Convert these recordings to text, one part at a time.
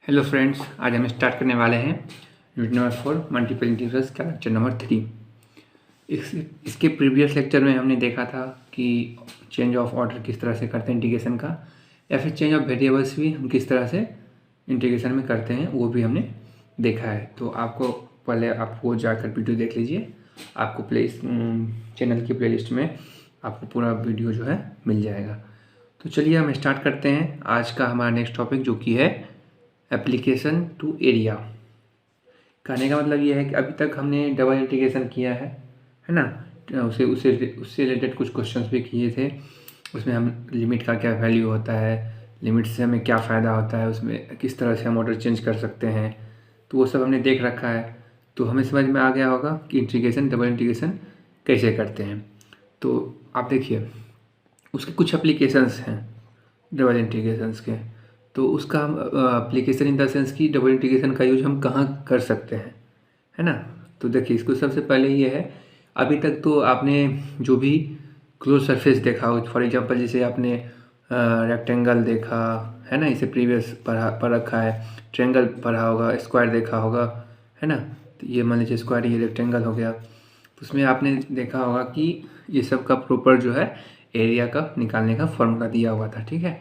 Hello friends, आज हम start करने वाले हैं यूनिट नंबर 4 मल्टीपल इंटीग्रल्स का लेक्चर नंबर 3। इसके प्रीवियस लेक्चर में हमने देखा था कि चेंज ऑफ ऑर्डर किस तरह से करते हैं इंटीग्रेशन का, या फिर चेंज ऑफ वेरिएबल्स भी हम किस तरह से इंटीग्रेशन में करते हैं वो भी हमने देखा है। तो आपको जाकर वीडियो देख लीजिए, आपको चैनल की प्लेलिस्ट में आपको पूरा वीडियो जो है मिल जाएगा। तो चलिए हम स्टार्ट करते हैं आज का हमारा नेक्स्ट टॉपिक, जो कि है एप्लीकेशन टू एरिया। कहने का मतलब ये है कि अभी तक हमने डबल इंटीग्रेशन किया है ना। उससे रिलेटेड कुछ क्वेश्चंस भी किए थे। उसमें हम लिमिट का क्या वैल्यू होता है, लिमिट से हमें क्या फ़ायदा होता है, उसमें किस तरह से हम ऑर्डर चेंज कर सकते हैं, तो वो सब हमने देख रखा है। तो हमें समझ में आ गया होगा कि डबल इंटीग्रेशन कैसे करते हैं। तो आप देखिए, उसके कुछ एप्लीकेशंस हैं डबल इंटीग्रेशंस के। तो उसका हम एप्लीकेशन इन द सेंस की डबल इंटीग्रेशन का यूज हम कहाँ कर सकते हैं, है ना। तो देखिए, इसको सबसे पहले ये है, अभी तक तो आपने जो भी क्लोज सरफेस देखा हो, फॉर एग्जांपल जैसे आपने रेक्टेंगल देखा है ना, इसे प्रीवियस पढ़ रखा है, ट्रायंगल पढ़ा होगा, स्क्वायर देखा होगा, है ना। तो ये मान लीजिए स्क्वायर, ये रेक्टेंगल हो गया। तो उसमें आपने देखा होगा कि ये सब का प्रॉपर जो है एरिया का निकालने का फॉर्मूला दिया हुआ था, ठीक है,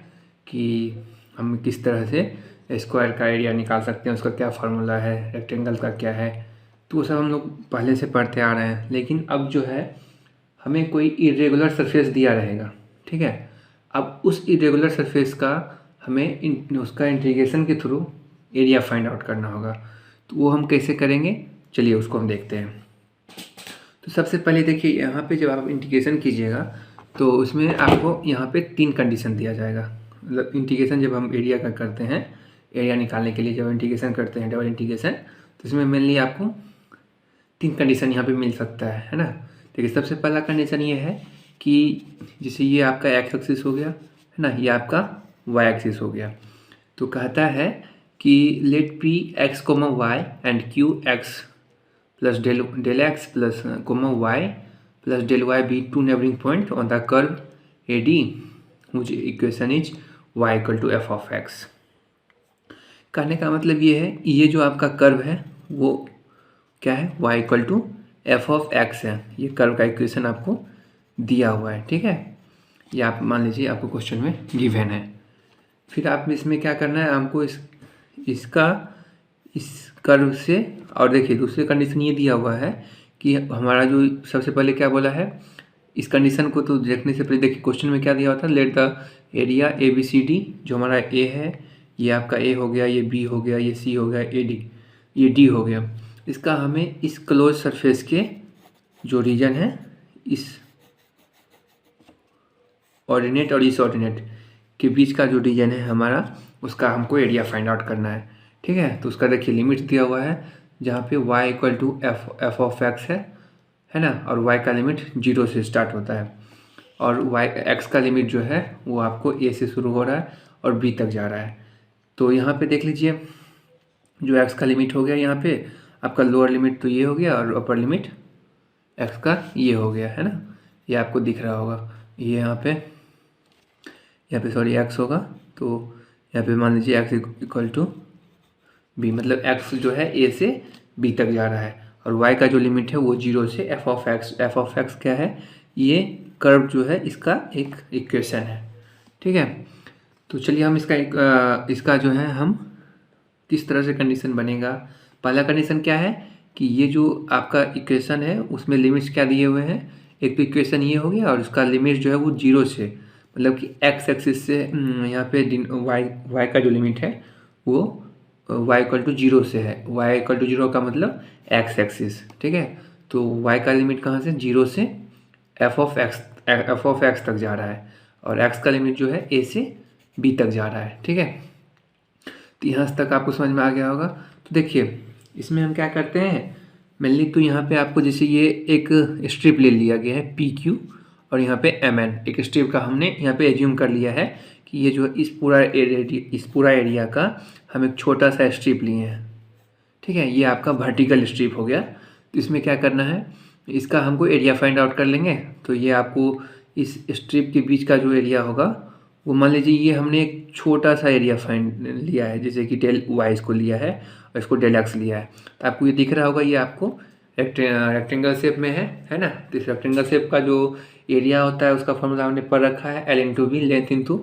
कि हम किस तरह से स्क्वायर का एरिया निकाल सकते हैं, उसका क्या फार्मूला है, रेक्टेंगल का क्या है। तो वो सब हम लोग पहले से पढ़ते आ रहे हैं। लेकिन अब जो है हमें कोई इरेगुलर सरफेस दिया रहेगा, ठीक है। अब उस इरेगुलर सरफेस का हमें उसका इंटीग्रेशन के थ्रू एरिया फाइंड आउट करना होगा। तो वो हम कैसे करेंगे, चलिए उसको हम देखते हैं। तो सबसे पहले देखिए, यहाँ पे जब आप इंटीग्रेशन कीजिएगा तो उसमें आपको यहाँ पे 3 कंडीशन दिया जाएगा। मतलब इंटीग्रेशन जब हम एरिया का करते हैं, एरिया निकालने के लिए जब इंटीग्रेशन करते हैं डबल इंटीग्रेशन, तो इसमें मेनली आपको 3 कंडीशन यहाँ पे मिल सकता है ना। देखिए, सबसे पहला कंडीशन ये है कि जैसे ये आपका एक्स एक्सिस हो गया, है ना, ये आपका वाई एक्सिस हो गया। तो कहता है कि let P X comma Y and Q X plus del X plus comma Y plus del Y be 2 neighbouring point on the curve A D, मुझे equation is y equal to F of X. कहने का मतलब ये है, ये जो आपका curve है वो क्या है, y equal to F of x है। ये कर्व का इक्वेशन आपको दिया हुआ है, ठीक है। ये आप मान लीजिए आपको क्वेश्चन में गिवन है। फिर आप इसमें क्या करना है, हमको इस कर्व से, और देखिए दूसरी कंडीशन ये दिया हुआ है कि हमारा जो सबसे पहले क्या बोला है, इस कंडीशन को तो देखने से पहले देखिए क्वेश्चन में क्या दिया हुआ था, let the area A B C D, जो हमारा ए है, ये आपका ए हो गया, ये बी हो गया, ये सी हो गया, ए डी, ये डी हो गया। इसका हमें इस क्लोज सरफेस के जो रीजन है, इस ऑर्डिनेट और इस ऑर्डिनेट के बीच का जो रीजन है हमारा, उसका हमको एरिया फाइंड आउट करना है, ठीक है। तो उसका देखिए लिमिट दिया हुआ है, जहाँ पे y equal to F of x है ना, और y का लिमिट 0 से स्टार्ट होता है, और x का लिमिट जो है वो आपको a से शुरू हो रहा है और b तक जा रहा है। तो यहाँ पे देख लीजिए, जो x का लिमिट हो गया, यहाँ पे आपका लोअर लिमिट तो ये हो गया और अपर लिमिट x का ये हो गया, है ना। ये आपको दिख रहा होगा, ये यहाँ पे सॉरी x होगा, तो यहाँ पे मान लीजिए x इक्वल टू b, मतलब x जो है a से b तक जा रहा है, और y का जो लिमिट है वो 0 से एफ ऑफ एक्स क्या है, ये कर्व जो है इसका एक इक्वेशन है, ठीक है। तो चलिए हम इसका जो है हम किस तरह से कंडीशन बनेगा। पहला कंडीशन क्या है कि ये जो आपका इक्वेशन है उसमें लिमिट्स क्या दिए हुए हैं, एक तो इक्वेशन ये हो गया और उसका लिमिट जो है वो 0 से, मतलब कि एक्स एक्सिस से यहाँ पे वाई का जो लिमिट है वो y इक्वल टू 0 से है। y इक्वल टू 0 का मतलब एक्स एक्सिस, ठीक है। तो y का लिमिट कहाँ से, 0 से एफ ऑफ एक्स तक जा रहा है, और x का लिमिट जो है a से b तक जा रहा है, ठीक है। तो यहाँ तक आपको समझ में आ गया होगा। तो देखिए इसमें हम क्या करते हैं, मेनली तो यहाँ पे आपको जैसे ये एक स्ट्रिप ले लिया गया है पी क्यू, और यहाँ पे एम एन, एक स्ट्रिप का हमने यहाँ पे एज्यूम कर लिया है कि ये जो इस पूरा एरिया का हम एक छोटा सा स्ट्रिप लिए हैं, ठीक है। ये आपका वर्टिकल स्ट्रिप हो गया। तो इसमें क्या करना है, इसका हमको एरिया फाइंड आउट कर लेंगे। तो ये आपको इस स्ट्रिप के बीच का जो एरिया होगा वो मान लीजिए ये हमने एक छोटा सा एरिया फाइंड लिया है, जैसे कि डेल वाई इसको लिया है और इसको डेल एक्स लिया है। तो आपको ये दिख रहा होगा, ये आपको रेक्टेंगल शेप में है ना। तो इस रेक्टेंगल शेप का जो एरिया होता है उसका फॉर्मूला हमने पढ़ रखा है, L into B, length into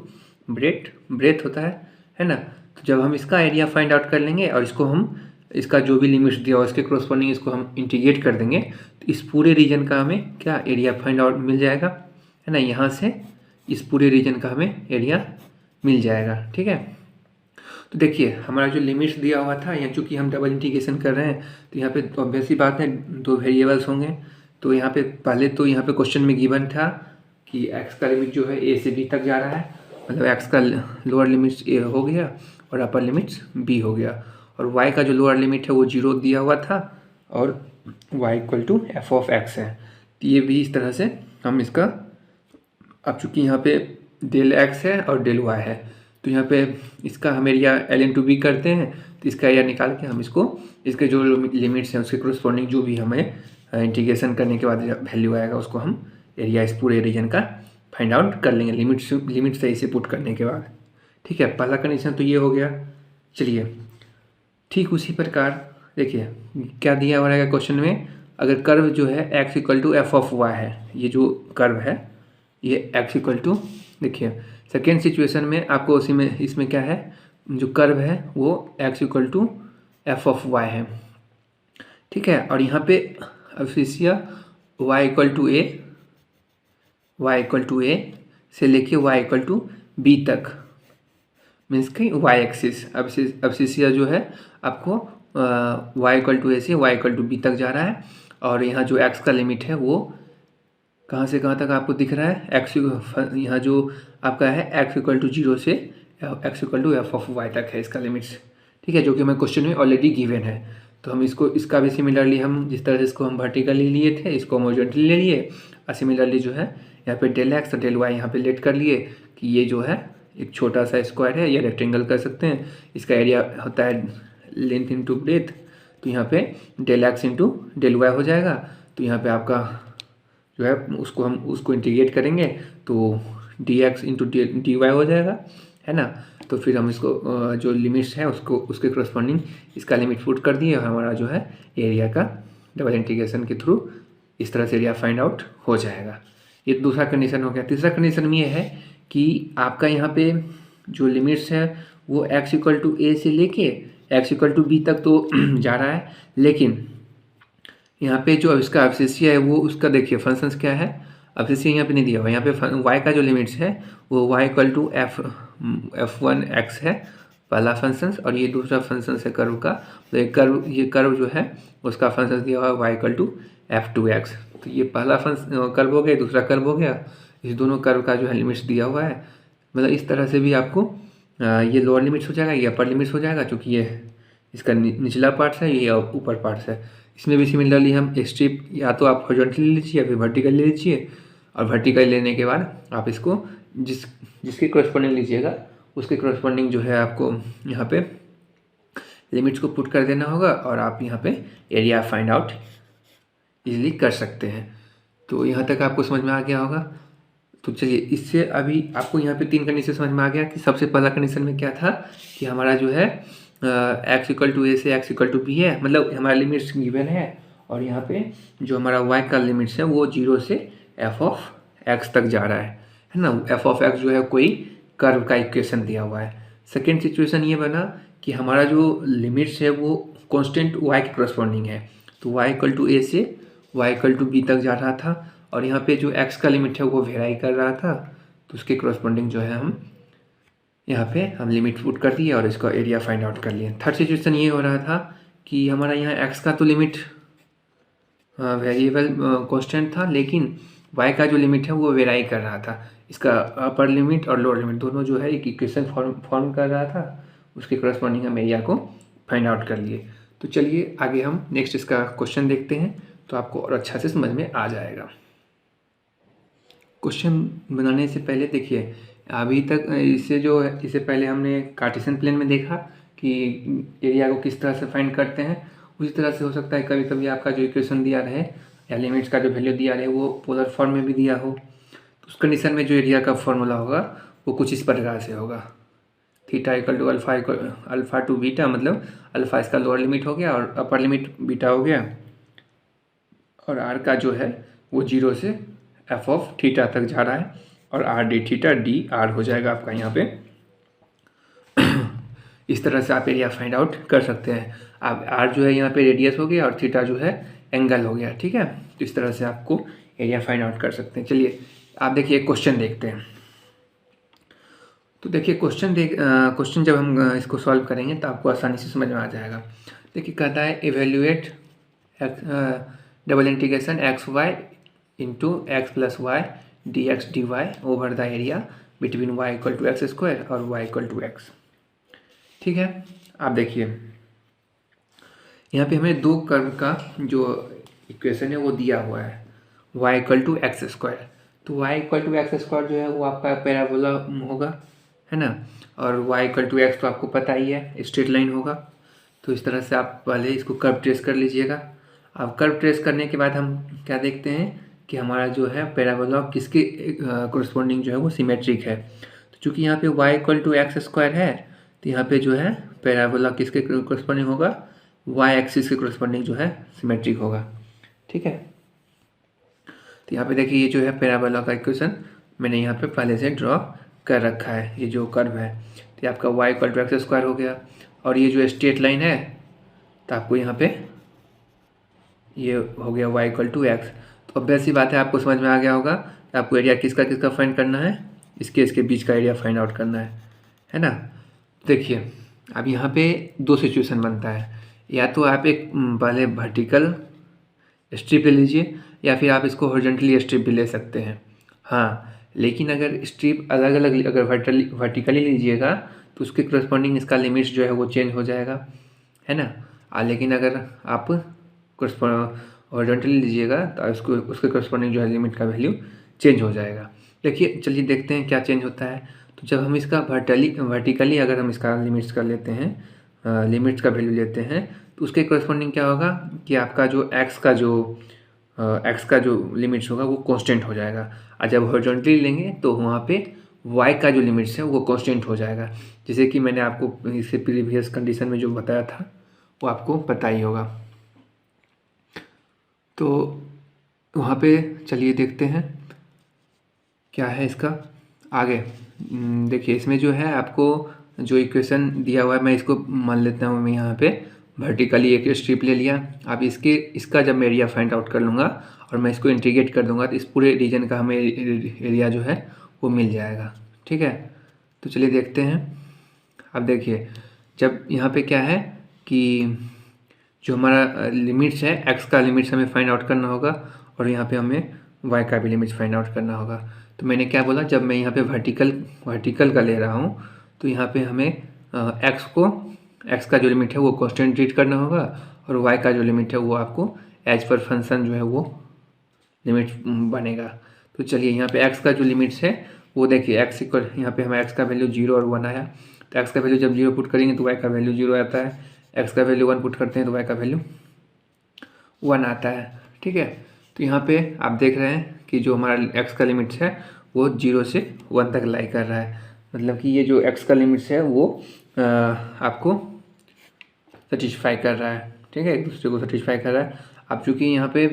breadth होता है ना। तो जब हम इसका एरिया फाइंड आउट कर लेंगे और इसको हम इसका जो भी लिमिट्स दिया हो उसके कोरस्पॉन्डिंग इसको हम इंटीग्रेट कर देंगे, तो इस पूरे रीजन का हमें क्या एरिया फाइंड आउट मिल जाएगा, है ना। यहाँ से इस पूरे रीजन का हमें एरिया मिल जाएगा, ठीक है। तो देखिए हमारा जो लिमिट्स दिया हुआ था, यहाँ चूँकि हम डबल इंटीग्रेशन कर रहे हैं तो यहाँ पे ऑब्वियस सी बात है दो वेरिएबल्स होंगे। तो यहाँ पे पहले तो यहाँ पे क्वेश्चन में गिवन था कि एक्स का लिमिट जो है ए से बी तक जा रहा है, मतलब एक्स का लोअर लिमिट्स ए हो गया और अपर लिमिट्स बी हो गया, और वाई का जो लोअर लिमिट है वो 0 दिया हुआ था और y equal to F of x है। तो ये भी इस तरह से हम इसका, अब चूँकि यहाँ पे डेल एक्स है और डेल वाई है तो यहाँ पे इसका हम एरिया एल इंटू बी करते हैं, तो इसका एरिया निकाल के हम इसको इसके जो लिमिट्स हैं उसके कोरस्पॉन्डिंग जो भी हमें इंटीग्रेशन करने के बाद वैल्यू आएगा उसको हम एरिया इस पूरे रीजन का फाइंड आउट कर लेंगे लिमिट सही से पुट करने के बाद, ठीक है। पहला कंडीशन तो ये हो गया। चलिए ठीक उसी प्रकार देखिए क्या दिया हुआ है क्वेश्चन में, अगर कर्व जो है x equal to F of y है, ये जो कर्व है ये एक्स इक्वल टू, देखिए सेकेंड सिचुएशन में आपको उसी में इसमें क्या है, जो कर्व है वो x equal to F of y है, ठीक है। और यहाँ पे abscissa y equal to a से लेके वाई इक्वल टू बी तक, मीन्स कि वाई एक्सिस अफिसिया जो है आपको वाई इक्वल टू ए से वाई इक्वल टू बी तक जा रहा है, और यहाँ जो एक्स का लिमिट है वो कहाँ से कहाँ तक आपको दिख रहा है, एक्स यहाँ जो आपका है एक्स इक्वल टू 0 से x equal to F of y तक है इसका लिमिट्स, ठीक है, जो कि हमें क्वेश्चन में ऑलरेडी गिवन है। तो हम इसका भी सिमिलरली हम जिस तरह से इसको हम वर्टिकली लिए थे इसको हम हॉरिजॉन्टली ले लिए, और सिमिलरली जो है यहाँ पे डेल एक्स और डेल वाई यहाँ पे लेट कर लिए कि ये जो है एक छोटा सा स्क्वायर है या रेक्टेंगल कर सकते हैं, इसका एरिया होता है लेंथ इंटू ब्रेथ, तो यहाँ पे del x into del y हो जाएगा। तो यहाँ पे आपका जो है उसको इंटीग्रेट करेंगे तो d x into d y हो जाएगा, है ना। तो फिर हम इसको जो लिमिट्स है उसके करस्पॉन्डिंग इसका लिमिट पुट कर दिए और हमारा जो है एरिया का डबल इंटीग्रेशन के थ्रू इस तरह से एरिया फाइंड आउट हो जाएगा। ये दूसरा कंडीशन हो गया। तीसरा कंडीशन में ये है कि आपका यहाँ पे जो लिमिट्स है वो एक्स इक्वल टू ए से लेके एक्स इक्वल टू बी तक तो जा रहा है, लेकिन यहाँ पे जो इसका अवशेषीय है वो उसका देखिए फंक्शंस क्या है, अवशेषीय यहाँ पे नहीं दिया हुआ। यहाँ पे वाई का जो लिमिट्स है वो Y equal to f1 x है पहला फंक्शन, और ये दूसरा फंक्शन है कर्व का, तो ये कर्व जो है उसका फंक्शन दिया हुआ है Y equal to f2 x। तो ये पहला कर्व हो गया, दूसरा कर्व हो गया, इस दोनों कर्व का जो है लिमिट्स दिया हुआ है। मतलब इस तरह से भी आपको ये लोअर लिमिट्स हो जाएगा, ये अपर लिमिट्स हो जाएगा, क्योंकि ये इसका निचला पार्ट्स है, ये ऊपर पार्ट्स है। इसमें भी सिमिलरली हम स्ट्रिप या तो आप हॉरिजॉन्टली ले लीजिए या फिर वर्टिकल ले लीजिए, और वर्टिकल लेने के बाद आप इसको जिसके करस्पॉन्डिंग लीजिएगा उसके करस्पॉन्डिंग जो है आपको यहाँ पे लिमिट्स को पुट कर देना होगा और आप यहाँ पे एरिया फाइंड आउट इजीली कर सकते हैं। तो यहाँ तक आपको समझ में आ गया होगा। तो चलिए इससे अभी आपको यहाँ पे 3 कंडीशन समझ में आ गया कि सबसे पहला कंडीशन में क्या था कि हमारा जो है एक्स इक्वल टू ए से एक्स इक्वल टू बी है, मतलब हमारा लिमिट्स गिवन है, और यहाँ पे जो हमारा वाई का लिमिट्स है वो 0 से एफ ऑफ एक्स तक जा रहा है ना। एफ ऑफ एक्स जो है कोई कर्व का इक्वेशन दिया हुआ है। सेकेंड सिचुएशन ये बना कि हमारा जो लिमिट्स है वो कांस्टेंट वाई के करस्पॉन्डिंग है, तो वाई इक्वल टू ए से वाई इक्वल टू बी तक जा रहा था, और यहाँ पे जो एक्स का लिमिट है वो वेराई कर रहा था, तो उसके करस्पॉन्डिंग जो है हम यहाँ पे हम लिमिट पुट कर दिए और इसका एरिया फाइंड आउट कर लिए। थर्ड सिचुएशन ये हो रहा था कि हमारा यहाँ एक्स का तो लिमिट वेरिएबल कांस्टेंट था, लेकिन y का जो लिमिट है वो वेराई कर रहा था। इसका अपर लिमिट और लोअर लिमिट दोनों जो है एक इक्वेशन फॉर्म कर रहा था, उसके करस्पॉन्डिंग हम एरिया को फाइंड आउट कर लिए। तो चलिए आगे हम नेक्स्ट इसका क्वेश्चन देखते हैं, तो आपको और अच्छा से समझ में आ जाएगा। क्वेश्चन बनाने से पहले देखिए अभी तक इससे पहले हमने कार्टेशियन प्लेन में देखा कि एरिया को किस तरह से फाइंड करते हैं, उसी तरह से हो सकता है कभी कभी आपका जो इक्वेशन दिया रहे या लिमिट्स का जो वैल्यू दिया रहे वो पोलर फॉर्म में भी दिया हो, तो उस कंडीशन में जो एरिया का फॉर्मूला होगा वो कुछ इस प्रकार से होगा, theta equal to alpha to beta, मतलब अल्फ़ा इसका लोअर लिमिट हो गया और अपर लिमिट बीटा हो गया, और आर का जो है वो 0 से एफ ऑफ थीटा तक जा रहा है, और R D theta D R हो जाएगा आपका यहाँ पे। इस तरह से आप एरिया फाइंड आउट कर सकते हैं। आप आर जो है यहाँ पे रेडियस हो गया और थीटा जो है एंगल हो गया, ठीक है। तो इस तरह से आपको एरिया फाइंड आउट कर सकते हैं। चलिए आप देखिए क्वेश्चन देखते हैं। तो देखिए क्वेश्चन जब हम इसको सॉल्व करेंगे तो आपको आसानी से समझ में आ जाएगा। देखिए कहता है evaluate double integration x y into x plus y d x d y over the area between y equal to x square और वाई इक्वल टू एक्स। ठीक है, आप देखिए यहाँ पे हमें दो कर्व का जो इक्वेशन है वो दिया हुआ है, y equal to x square. तो y equal to x square जो है वो आपका पैराबोला होगा, है ना, और y इक्वल टू एक्स तो आपको पता ही है स्ट्रेट लाइन होगा। तो इस तरह से आप पहले इसको कर्व ट्रेस कर लीजिएगा। अब कर्व ट्रेस करने के बाद हम क्या देखते हैं कि हमारा जो है पैराबोला किसके कोरस्पॉन्डिंग जो है वो सिमेट्रिक है। तो चूँकि यहाँ पे y equal to x square है तो यहाँ पे जो है पैराबोला किसके कोरस्पॉन्डिंग होगा, y एक्सिस के कोरस्पॉन्डिंग जो है सिमेट्रिक होगा। ठीक है, तो यहाँ पे देखिए ये जो है पैराबोला का इक्वेशन मैंने यहाँ पे पहले से ड्रॉ कर रखा है। ये जो कर्व है तो ये आपका y equal to x square हो गया, और ये जो स्ट्रेट लाइन है तो आपको यहाँ पे ये हो गया y इक्वल टू एक्स। तो अब ऐसी बात है, आपको समझ में आ गया होगा कि आपको एरिया किसका किसका फाइंड करना है, इसके बीच का एरिया फाइंड आउट करना है ना। देखिए अब यहाँ पे दो सिचुएशन बनता है, या तो आप एक पहले वर्टिकल स्ट्रिप ले लीजिए या फिर आप इसको हॉरिजॉन्टली स्ट्रिप भी ले सकते हैं। हाँ, लेकिन अगर स्ट्रिप अलग अलग अगर वर्टिकली लीजिएगा तो उसके करस्पॉन्डिंग इसका लिमिट्स जो है वो चेंज हो जाएगा, है ना। लेकिन अगर आप हॉरिजॉन्टली लीजिएगा तो उसको उसके करस्पॉन्डिंग जो है लिमिट का वैल्यू चेंज हो जाएगा। देखिए चलिए देखते हैं क्या चेंज होता है। तो जब हम इसका वर्टिकली अगर हम इसका लिमिट्स कर लेते हैं, लिमिट्स का वैल्यू लेते हैं तो उसके करस्पॉन्डिंग क्या होगा कि आपका जो एक्स का जो लिमिट्स होगा वो कांस्टेंट हो जाएगा, और जब हॉरिजॉन्टली लेंगे तो वहाँ पे वाई का जो लिमिट्स है वो कांस्टेंट हो जाएगा। जैसे कि मैंने आपको इससे प्रीवियस कंडीशन में जो बताया था वो आपको पता ही होगा। तो वहाँ पे चलिए देखते हैं क्या है इसका आगे। देखिए इसमें जो है आपको जो इक्वेशन दिया हुआ है मैं इसको मान लेता हूँ, मैं यहाँ पे वर्टिकली एक स्ट्रिप ले लिया। अब इसका जब मैं एरिया फाइंड आउट कर लूँगा और मैं इसको इंटीग्रेट कर दूँगा तो इस पूरे रीजन का हमें एरिया जो है वो मिल जाएगा। ठीक है, तो चलिए देखते हैं। अब देखिए जब यहाँ पे क्या है कि जो हमारा लिमिट्स है, एक्स का लिमिट्स हमें फाइंड आउट करना होगा और यहाँ पे हमें वाई का भी लिमिट्स फाइंड आउट करना होगा। तो मैंने क्या बोला, जब मैं यहाँ पे वर्टिकल का ले रहा हूँ तो यहाँ पे हमें एक्स का जो लिमिट है वो कांस्टेंट ट्रीट करना होगा, और वाई का जो लिमिट है वो आपको एज पर फंक्शन जो है वो लिमिट बनेगा। तो चलिए यहाँ पे एक्स का जो लिमिट्स है वो देखिए एक्स इक्वल, यहाँ पे हमें एक्स का वैल्यू 0 और 1 आया। तो एक्स का वैल्यू जब 0 पुट करेंगे तो वाई का वैल्यू 0 आता है, एक्स का वैल्यू 1 पुट करते हैं तो वाई का वैल्यू 1 आता है। ठीक है, तो यहाँ पे आप देख रहे हैं कि जो हमारा एक्स का लिमिट्स है वो 0 से 1 तक लाई कर रहा है, मतलब कि ये जो एक्स का लिमिट्स है वो आपको सेटिस्फाई कर रहा है। ठीक है, एक दूसरे को सेटिस्फाई कर रहा है। अब चूँकि यहाँ पे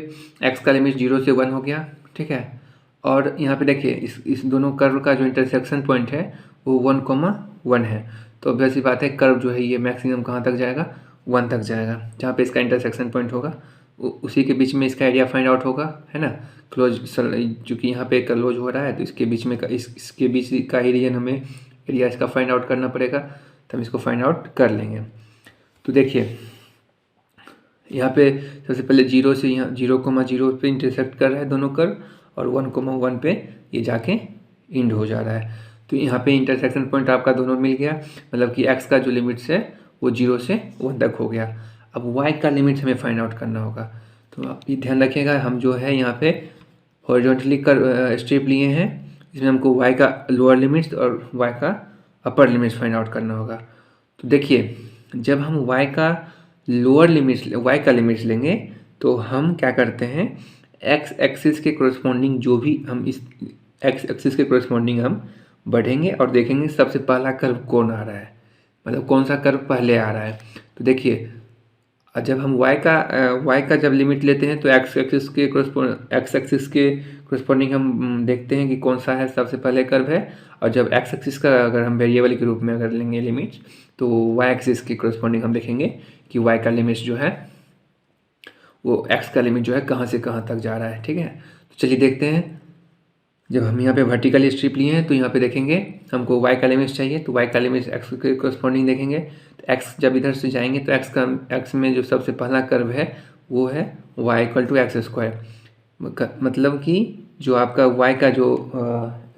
एक्स का लिमिट 0 से 1 हो गया, ठीक है, और यहाँ पे देखिए इस दोनों कर्व का जो इंटरसेक्शन पॉइंट है वो 1,1 है। तो ऑब्वियस सी बात है कर्व जो है ये मैक्सिमम कहाँ तक जाएगा, 1 तक जाएगा। जहाँ पे इसका इंटरसेक्शन पॉइंट होगा उसी के बीच में इसका एरिया फाइंड आउट होगा, है ना। क्लोज, चूँकि यहाँ पे क्लोज हो रहा है तो इसके बीच में इसके बीच का ही रीजन हमें एरिया इसका फाइंड आउट करना पड़ेगा, तो हम इसको फाइंड आउट कर लेंगे। तो देखिए यहाँ पे सबसे पहले 0 से यहाँ 0,0 पे इंटरसेक्ट कर रहा है दोनों कर्व, और 1,1 पे ये जाके इंड हो जा रहा है। तो यहाँ पे इंटरसेक्शन पॉइंट आपका दोनों मिल गया, मतलब कि एक्स का जो लिमिट्स है वो 0 से 1 तक हो गया। अब वाई का लिमिट्स हमें फाइंड आउट करना होगा। तो आप ये ध्यान रखिएगा, हम जो है यहाँ पे हॉरिजॉन्टली कर स्टेप लिए हैं, इसमें हमको वाई का लोअर लिमिट्स और वाई का अपर लिमिट्स फाइंड आउट करना होगा। तो देखिए जब हम वाई का लिमिट्स लेंगे तो हम क्या करते हैं, एक्स एक्सिस के कोरस्पॉन्डिंग जो भी हम इस एक्स एक्सिस के कोरस्पॉन्डिंग हम बढ़ेंगे और देखेंगे सबसे पहला कर्व कौन आ रहा है, मतलब कौन सा कर्व पहले आ रहा है। तो देखिए जब हम y का जब लिमिट लेते हैं तो एक्स एक्सिस के कोरस्पॉन्डिंग हम देखते हैं कि कौन सा है सबसे पहले कर्व है। और जब एक्स एक्सिस का अगर हम वेरिएबल के रूप में अगर लेंगे लिमिट तो y एक्सिस के कोरस्पॉन्डिंग हम देखेंगे कि y का लिमिट जो है वो x का लिमिट जो है कहाँ से कहाँ तक जा रहा है। ठीक है, तो चलिए देखते हैं। जब हम यहाँ पे वर्टिकल स्ट्रिप लिए हैं तो यहाँ पे देखेंगे हमको y का लिमिट चाहिए, तो y का लिमिट x के कोरस्पॉन्डिंग देखेंगे। तो x जब इधर से जाएंगे तो x में जो सबसे पहला कर्व है वो है y equal to x square, मतलब कि जो आपका y का जो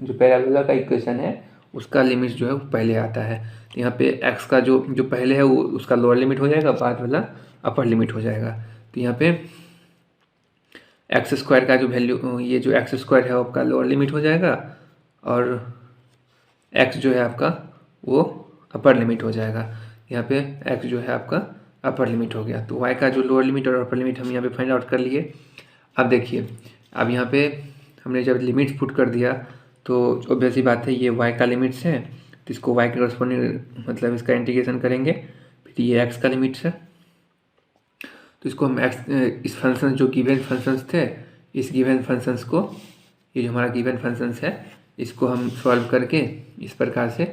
पैराबोला का इक्वेशन है उसका लिमिट जो है वो पहले आता है। तो यहाँ पे x का जो पहले है वो उसका लोअर लिमिट हो जाएगा, बाद वाला अपर लिमिट हो जाएगा। तो यहाँ पे एक्स स्क्वायर का जो वैल्यू, ये जो एक्स स्क्वायर है वो आपका लोअर लिमिट हो जाएगा और एक्स जो है आपका वो अपर लिमिट हो जाएगा। यहाँ पे एक्स जो है आपका अपर लिमिट हो गया। तो वाई का जो लोअर लिमिट और अपर लिमिट हम यहाँ पे फाइंड आउट कर लिए। अब देखिए, अब यहाँ पे हमने जब लिमिट्स पुट कर दिया तो ऑब्वियस सी बात है ये वाई का लिमिट्स है, तो इसको वाई के कॉरस्पॉन्डिंग मतलब इसका इंटीग्रेशन करेंगे। फिर ये एक्स का लिमिट्स है तो इसको हम इस फंक्शन जो गिवन फंक्शंस थे, इस गिवन फंक्शंस को, ये जो हमारा गिवन फंक्शंस है इसको हम सॉल्व करके इस प्रकार से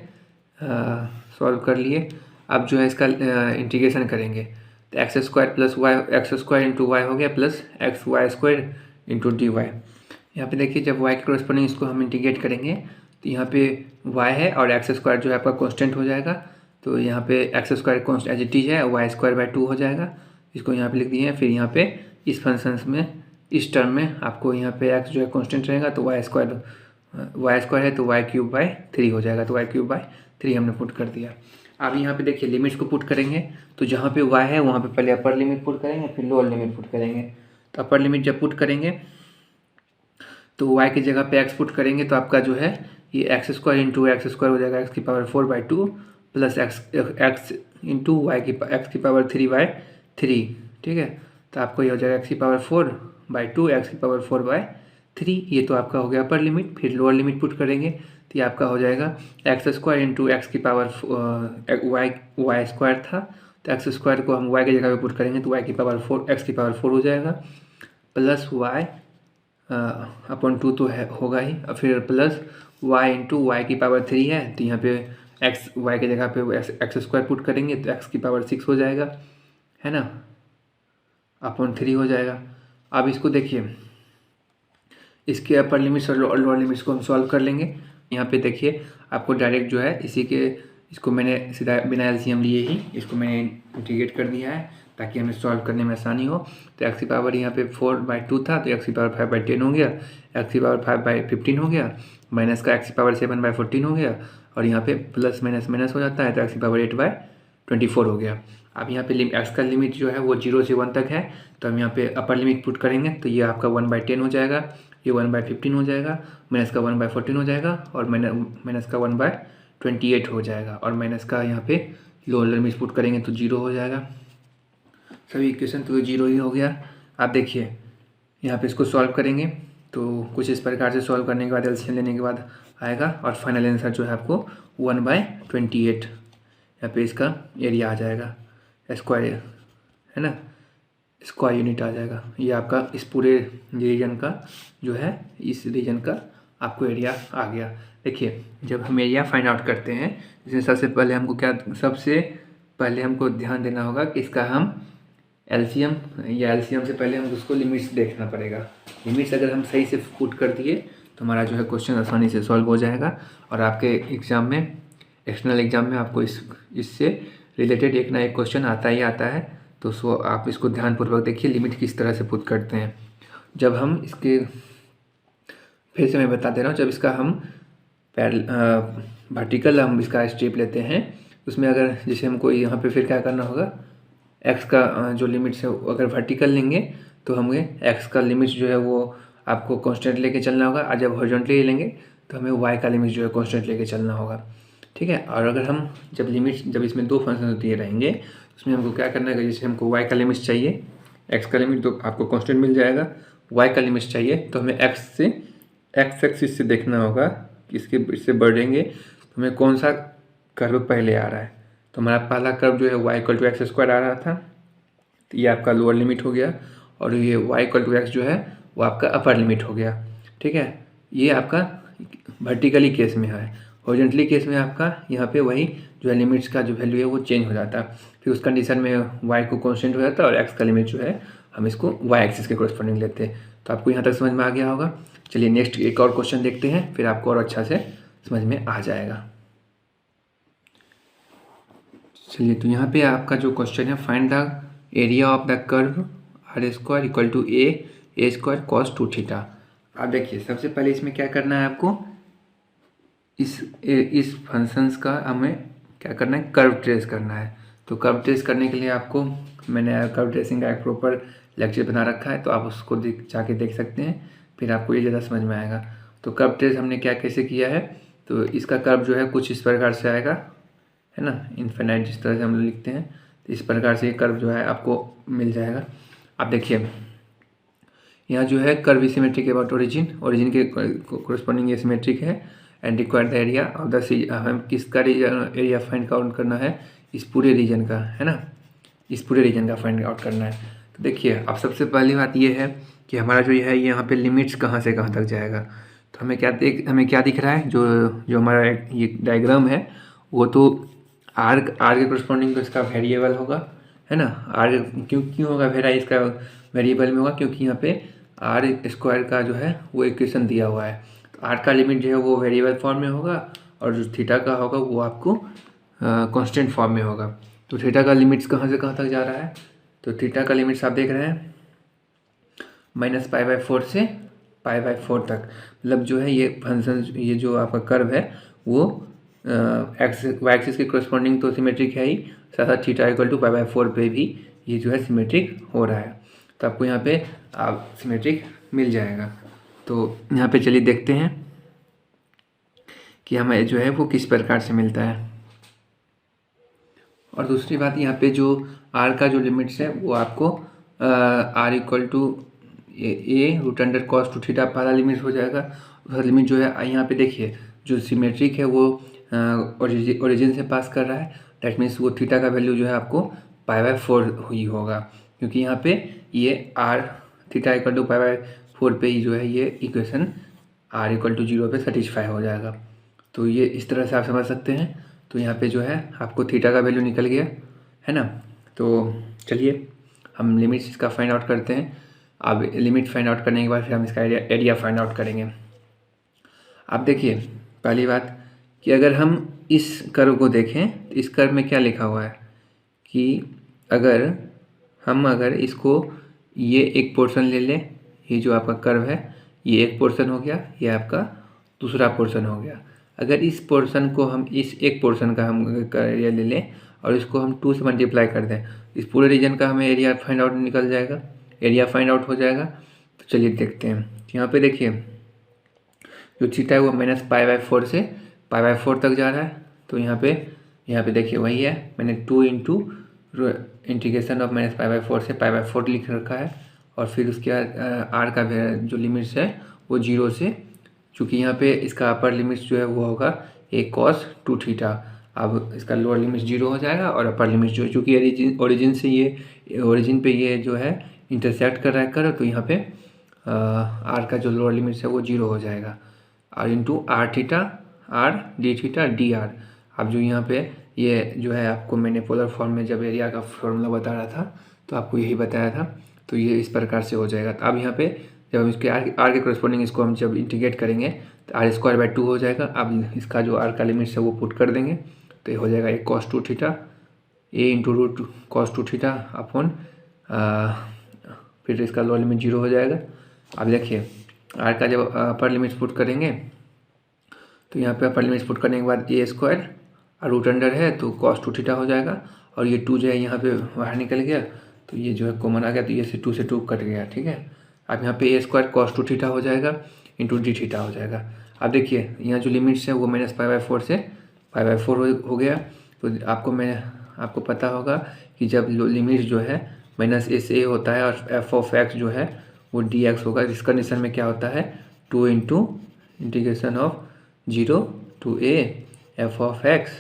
सॉल्व कर लिए। अब जो है इसका इंटीग्रेशन करेंगे तो x square plus y, x square into y हो गया plus x y square into d y. यहाँ पर देखिए जब वाई के कॉरस्पॉन्डिंग इसको हम इंटीग्रेट करेंगे तो यहाँ पे वाई है और एक्स स्क्वायर जो है आपका कॉन्स्टेंट हो जाएगा। तो यहाँ पे x square const as it is है, वाई स्क्वायर बाई 2 हो जाएगा, इसको यहाँ पे लिख दिए हैं। फिर यहाँ पे इस फंक्शंस में इस टर्म में आपको यहाँ पे x जो है कांस्टेंट रहेगा तो वाई स्क्वायर है तो वाई क्यूब बाई 3 हो जाएगा। तो वाई क्यूब बाई 3 हमने पुट कर दिया। अब यहाँ पे देखिए लिमिट्स को पुट करेंगे तो जहाँ पे y है वहाँ पे पहले अपर लिमिट पुट करेंगे फिर लोअर लिमिट पुट करेंगे। तो अपर लिमिट जब पुट करेंगे तो y की जगह पे x पुट करेंगे तो आपका जो है ये x square into x square हो जाएगा एक्स की power 4/2 plus x into x की पावर 3/3। ठीक है, तो आपको ये हो जाएगा एक्स की पावर 4/2 एक्स की पावर 4/3। ये तो आपका हो गया अपर लिमिट। फिर लोअर लिमिट पुट करेंगे तो ये आपका हो जाएगा एक्स स्क्वायर इंटू एक्स की पावर वाई स्क्वायर था, तो एक्स स्क्वायर को हम वाई की जगह पे पुट करेंगे तो वाई की पावर 4 एक्स की पावर 4 हो जाएगा प्लस वाई अपॉन 2 तो है होगा ही, और फिर प्लस वाई इंटू वाई की पावर 3 है तो यहाँ पे एक्स वाई की जगह पे एक्स स्क्वायर पुट करेंगे तो एक्स की पावर 6 हो जाएगा, है ना, अपॉन 3 हो जाएगा। अब इसको देखिए इसके अपर लिमिट्स और लोअर लिमिट्स को हम सॉल्व कर लेंगे। यहाँ पे देखिए आपको डायरेक्ट जो है इसको मैंने सीधा बिना एलसीएम लिए ही इसको मैंने इंटीग्रेट कर दिया है ताकि हमें सॉल्व करने में आसानी हो। तो एक्स की पावर यहाँ पे 4/2 था तो एक्स की पावर 5/10 हो गया, एक्स की पावर 5/15 हो गया, माइनस का एक्स की पावर 7/14 हो गया, और यहाँ पे प्लस माइनस माइनस हो जाता है तो एक्स की पावर 8/24 हो गया। अब यहाँ पे एक्स का लिमिट जो है वो 0 से 1 तक है तो हम यहाँ पे अपर लिमिट पुट करेंगे तो ये आपका 1/10 हो जाएगा, ये 1/15 हो जाएगा, माइनस का 1/14 हो जाएगा और माइनस का 1/28 हो जाएगा, और माइनस का यहाँ पे लोअर लिमिट पुट करेंगे तो 0 हो जाएगा। सभी इक्वेशन तो 0 ही हो गया। आप देखिए यहाँ पे इसको सॉल्व करेंगे तो कुछ इस प्रकार से सॉल्व करने के बाद एलसीएम लेने के बाद आएगा और फाइनल आंसर जो है आपको 1/28 यहाँ पे इसका एरिया आ जाएगा, स्क्वायर है ना, स्क्वायर यूनिट आ जाएगा। ये आपका इस पूरे रीजन का जो है इस रीजन का आपको एरिया आ गया। देखिए जब हम एरिया फाइंड आउट करते हैं इसमें सबसे पहले हमको ध्यान देना होगा कि इसका हम एलसीएम से पहले हम उसको लिमिट्स देखना पड़ेगा। लिमिट्स अगर हम सही से पुट कर दिए तो हमारा जो है क्वेश्चन आसानी से सॉल्व हो जाएगा और आपके एग्ज़ाम में एक्सटर्नल एग्ज़ाम में आपको इससे रिलेटेड एक ना एक क्वेश्चन आता ही आता है। तो सो आप इसको ध्यानपूर्वक देखिए लिमिट किस तरह से पुट करते हैं। जब हम इसके फिर से मैं बता दे रहा हूँ, जब इसका हम वर्टिकल हम इसका स्टेप लेते हैं उसमें अगर जैसे हमको यहाँ पे फिर क्या करना होगा, एक्स का जो लिमिट्स है अगर वर्टिकल लेंगे तो हमें एक्स का लिमिट्स जो है वो आपको कांस्टेंट लेके चलना होगा, और जब हॉरिजॉन्टली लेंगे तो हमें वाई का लिमिट जो है कांस्टेंट लेके चलना होगा। ठीक है, और अगर हम जब इसमें दो फंक्शन दिए रहेंगे उसमें हमको क्या करना है, जैसे हमको वाई का लिमिट चाहिए, एक्स का लिमिट तो आपको कांस्टेंट मिल जाएगा, वाई का लिमिट चाहिए तो हमें एक्स एक्सिस से देखना होगा इसके इससे बढ़ेंगे तो हमें कौन सा कर्व पहले आ रहा है। तो हमारा पहला कर्व जो है y=x² आ रहा था, तो ये आपका लोअर लिमिट हो गया, और ये y=x जो है वो आपका अपर लिमिट हो गया। ठीक है, ये आपका वर्टिकली केस में है। हॉरिजॉन्टली केस में आपका यहाँ पे वही जो है लिमिट्स का जो वैल्यू है वो चेंज हो जाता है। फिर उस कंडीशन में y को कांस्टेंट हो जाता है और x का लिमिट जो है हम इसको y एक्सिस के कोरस्पॉन्डिंग लेते हैं। तो आपको यहाँ तक समझ में आ गया होगा। चलिए नेक्स्ट एक और क्वेश्चन देखते हैं, फिर आपको और अच्छा से समझ में आ जाएगा। चलिए, तो यहाँ पे आपका जो क्वेश्चन है, find the area of the curve r² = a² cos 2θ। आप देखिए, सबसे पहले इसमें क्या करना है आपको, इस फंक्शंस का हमें क्या करना है, कर्व ट्रेस करना है। तो कर्व ट्रेस करने के लिए आपको मैंने कर्व ट्रेसिंग का एक प्रॉपर लेक्चर बना रखा है, तो आप उसको जाके देख सकते हैं, फिर आपको ये ज़्यादा समझ में आएगा। तो कर्व ट्रेस हमने क्या कैसे किया है, तो इसका कर्व जो है कुछ इस प्रकार से आएगा, है ना, इन्फिनाइट जिस तरह से हम लोग लिखते हैं, तो इस प्रकार से ये कर्व जो है आपको मिल जाएगा। आप देखिए, यहाँ जो है कर्व सिमेट्रिक अबाउट ओरिजिन के कोरस्पॉन्डिंग ये सिमेट्रिक है, and required the area of the हमें किसका एरिया फाइंड आउट करना है, इस पूरे रीजन का, है ना, इस पूरे रीजन का फाइंड आउट करना है। तो देखिए, अब सबसे पहली बात ये है कि हमारा जो है यहाँ पे लिमिट्स कहाँ से कहाँ तक जाएगा। तो हमें क्या दिख रहा है, जो हमारा ये डायग्राम है वो तो आर के कोरस्पॉन्डिंग तो इसका वेरिएबल होगा, है ना। आर क्यों होगा इसका वेरिएबल में होगा, क्योंकि यहाँ पे r² का जो है वो इक्वेशन दिया हुआ है। तो आर का लिमिट जो है वो वेरिएबल फॉर्म में होगा, और जो थीटा का होगा वो आपको कांस्टेंट फॉर्म में होगा। तो थीटा का लिमिट्स कहाँ से कहाँ तक जा रहा है, तो थीटा का लिमिट्स आप देख रहे हैं -π/4 से π/4 तक। मतलब जो है ये फंक्शन, ये जो आपका कर्व है वो y एक्सिस के कोरस्पॉन्डिंग तो सिमेट्रिक है ही, साथ साथ थीटा = π/4 पे भी ये जो है सिमेट्रिक हो रहा है। तो आपको यहाँ पे आप सिमेट्रिक मिल जाएगा। तो यहाँ पे चलिए देखते हैं कि हमें जो है वो किस प्रकार से मिलता है। और दूसरी बात, यहाँ पे जो r का जो लिमिट्स है वो आपको r = a √cos 2θ पहला लिमिट हो जाएगा। दूसरा लिमिट जो है यहाँ पे देखिए, जो सिमेट्रिक है वो ओरिजिन से पास कर रहा है, दैट मीन्स वो थीटा का वैल्यू जो है आपको π/4 ही होगा, क्योंकि यहाँ पे ये r थीटा = π/4 पे ही जो है ये इक्वेशन r = 0 पे सेटिस्फाई हो जाएगा। तो ये इस तरह से आप समझ सकते हैं। तो यहाँ पे जो है आपको थीटा का वैल्यू निकल गया, है ना। तो चलिए हम लिमिट्स इसका फाइंड आउट करते हैं। अब लिमिट फाइंड आउट करने के बाद फिर हम इसका एरिया फाइंड आउट करेंगे। आप देखिए, पहली बात कि अगर हम इस कर्व को देखें तो इस कर्व में क्या लिखा हुआ है कि अगर इसको ये एक पोर्शन ले लें, ये जो आपका कर्व है ये एक पोर्शन हो गया, ये आपका दूसरा पोर्शन हो गया। अगर इस पोर्शन को हम इस एक पोर्शन का हम एरिया ले लें और इसको हम 2 से मल्टीप्लाई कर दें, इस पूरे रीजन का हमें एरिया फाइंड आउट निकल जाएगा, एरिया फाइंड आउट हो जाएगा। तो चलिए देखते हैं। यहाँ पे देखिए, जो थीटा है वो -π/4 से π/4 तक जा रहा है। तो यहाँ पे देखिए वही है, मैंने 2 × इंटीग्रेशन ऑफ -π/4 से π/4 लिख रखा है। और फिर उसके बाद आर का जो लिमिट्स है वो 0 से, चूँकि यहाँ पे इसका अपर लिमिट्स जो है वो होगा a cos 2θ। अब इसका लोअर लिमिट 0 हो जाएगा और अपर लिमिट जो है, चूँकि ओरिजिन पे ये जो है इंटरसेक्ट कर रहा है कर्व, तो यहाँ पे आर का जो लोअर लिमिट्स है वो 0 हो जाएगा। r × r dθ dr। अब जो यहाँ पे ये जो है आपको मैंने पोलर फॉर्म में जब एरिया का फॉर्मूला बता रहा था तो आपको यही बताया था। तो ये इस प्रकार से हो जाएगा। तो अब यहाँ पे जब हम इसके आर के कोरस्पॉन्डिंग इसको हम जब इंटीग्रेट करेंगे तो r² 2 हो जाएगा। अब इसका जो आर का लिमिट्स है वो पुट कर देंगे, तो ये हो जाएगा a cos 2θ a × √cos 2θ upon, फिर इसका लोअर लिमिट 0 हो जाएगा। अब देखिए, आर का जब अपर लिमिट्स पुट करेंगे तो यहाँ पे अपर लिमिट्स पुट करने के बाद a² और रूट अंडर है तो cos 2θ हो जाएगा, और ये 2 जो है यहाँ पे बाहर निकल गया, तो ये जो है कॉमन आ गया, तो ये से 2 कट गया, ठीक है। अब यहाँ पे a² cos 2θ हो जाएगा × dθ हो जाएगा। अब देखिए, यहाँ जो लिमिट्स है वो -π/4 से π/4 हो गया। तो आपको पता होगा कि जब लिमिट्स जो है -sa होता है और f(x) जो है वो dx होगा। इस कंडीशन में क्या होता है, 2 × integration of 0 to a F of x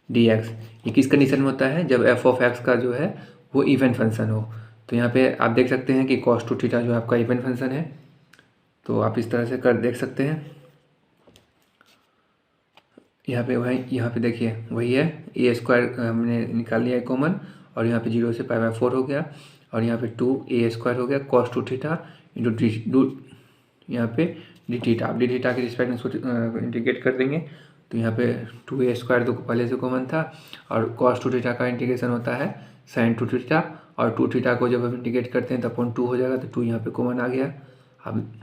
D x. ये किस कंडीशन में होता है? जब एफ ऑफ एक्स का जो है वो इवन फंक्शन हो। तो यहाँ पे आप देख सकते हैं कि cos 2 थीटा जो आपका इवन फंक्शन है, तो आप इस तरह से कर देख सकते हैं। यहाँ पे देखिए वही है, ए स्क्वायर हमने निकाल लिया है कॉमन, और यहाँ पे 0 से π/4 हो गया, और यहाँ पे 2a² हो गया cos 2 थीटा इंटू डी, यहाँ पे डी थीटा। आप डी थीटा के रिस्पेक्ट में इसको इंटीग्रेट कर देंगे, तो यहाँ पे 2a² तो पहले से कॉमन था, और cos 2 थीटा का इंटीग्रेशन होता है sin 2 थीटा, और 2 थीटा को जब हम इंटीग्रेट करते हैं तो अपॉन 2 हो जाएगा, तो 2 यहाँ पे कॉमन आ गया। अब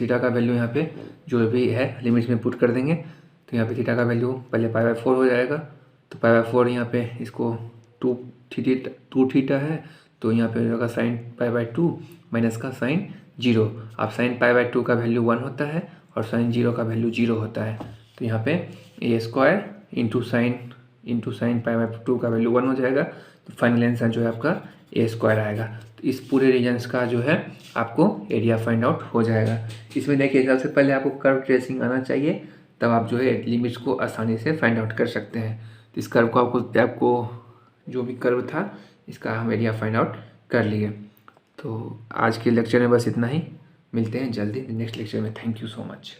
थीटा का वैल्यू यहाँ पे जो भी है लिमिट्स में पुट कर देंगे, तो यहाँ पे थीटा का वैल्यू पहले π/4 हो जाएगा, तो π/4 यहाँ पे इसको 2 थीटा है, तो यहाँ पे होगा sin π/2 माइनस का sin 0। अब sin π/2 का वैल्यू 1 होता है और sin 0 का वैल्यू 0 होता है, तो यहाँ पे a² इंटू साइन π/2 का वैल्यू 1 हो जाएगा, तो फाइनल आंसर जो है आपका a² आएगा। तो इस पूरे रीजन्स का जो है आपको एरिया फाइंड आउट हो जाएगा। इसमें देखिए सबसे पहले आपको कर्व ट्रेसिंग आना चाहिए, तब आप जो है लिमिट्स को आसानी से फाइंड आउट कर सकते हैं। तो इस कर्व को आपको जो भी कर्व था इसका हम एरिया फाइंड आउट कर लिए। तो आज के लेक्चर में बस इतना ही, मिलते हैं जल्दी नेक्स्ट लेक्चर में। Thank you so much.